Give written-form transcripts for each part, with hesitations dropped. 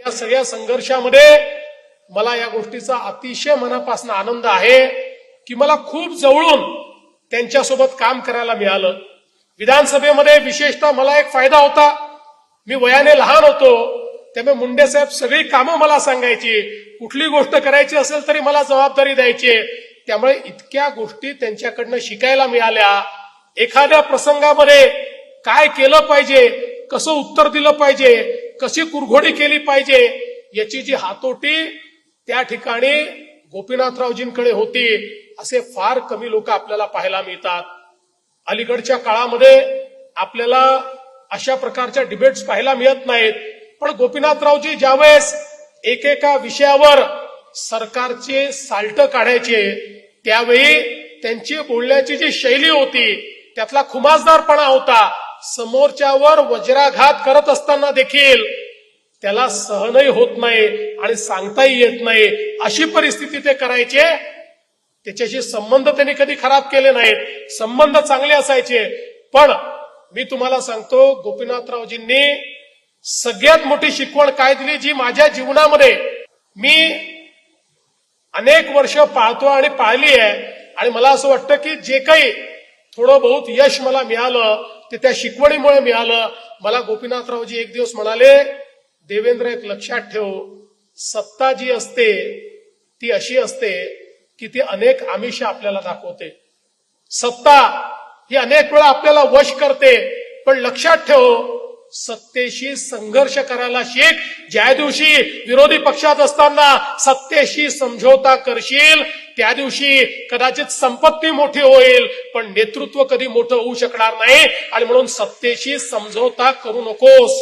या सगळ्या संघर्षामध्ये मला या गोष्टीचा अतिशय मनापासून आनंद आहे की मला खूप जवळून त्यांच्यासोबत काम करायला मिळालं। विधानसभेमध्ये विशेषतः मला एक फायदा होता, मी वयाने लहान होतो त्यामुळे मुंडे साहेब सगळी कामं मला सांगायची, कुठली गोष्ट करायची असेल तरी मला जबाबदारी द्यायची। त्यामुळे इतक्या गोष्टी त्यांच्याकडनं शिकायला मिळाल्या। एखाद्या प्रसंगामध्ये काय केलं पाहिजे, कसं उत्तर दिलं पाहिजे, कशी कुरघोडी केली पाहिजे, याची जी हातोटी त्या ठिकाणी गोपीनाथरावजींकडे होती, असे फार कमी लोक आपल्याला पाहायला मिळतात। अलीकडच्या काळामध्ये आपल्याला अशा प्रकारच्या डिबेट्स पाहायला मिळत नाहीत, पण गोपीनाथरावजी ज्यावेळेस एकेका विषयावर सरकारचे साल्ट काढायचे त्यावेळी त्यांची बोलण्याची जी शैली होती त्यातला खुमासदारपणा होता। समोरच्यावर वज्राघात करत असताना देखील त्याला सहनही होत नाही आणि सांगताही येत नाही, अशी परिस्थिती ते करायचे। त्याच्याशी संबंध त्यांनी कधी खराब केले नाहीत, संबंध चांगले असायचे। पण मी तुम्हाला सांगतो, गोपीनाथरावजींनी सगळ्यात मोठी शिकवण काय दिली, जी माझ्या जीवनामध्ये मी अनेक वर्ष पाळतो आणि पाळली आहे। आणि मला असं वाटतं की जे काही थोडं बहुत यश मला मिळालं ते त्या शिकवणीमुळे मिळालं। मला गोपीनाथरावजी एक दिवस म्हणाले, देवेंद्र एक लक्षात ठेव, सत्ता जी असते ती अशी असते की ती अनेक आमिष आपल्याला दाखवते। सत्ता ही अनेक वेळा आपल्याला वश करते, पण लक्षात ठेव, सत्तेशी संघर्ष करायला शिक। ज्या दिवशी विरोधी पक्षात असताना सत्तेशी समझोता करशील त्या दिवशी कदाचित संपत्ती मोठी होईल, पण नेतृत्व कधी मोठं होऊ शकणार नाही। आणि म्हणून सत्तेशी समझोता करू नकोस।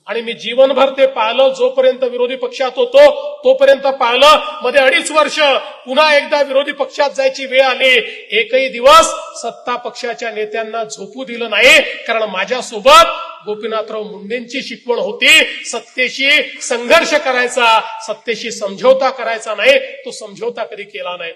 आणि मी जीवनभर ते पाहिलं, जोपर्यंत विरोधी पक्षात होतो तोपर्यंत पाहिलं। मध्ये 2.5 वर्ष पुन्हा एकदा विरोधी पक्षात जायची वेळ आली, एकही दिवस सत्ता पक्षाच्या नेत्यांना झोपू दिलं नाही, कारण माझ्यासोबत गोपीनाथराव मुंडेंची शिकवण होती, सत्तेशी संघर्ष करायचा, सत्तेशी समझोता करायचा नाही। तो समझोता कधी केला नाही।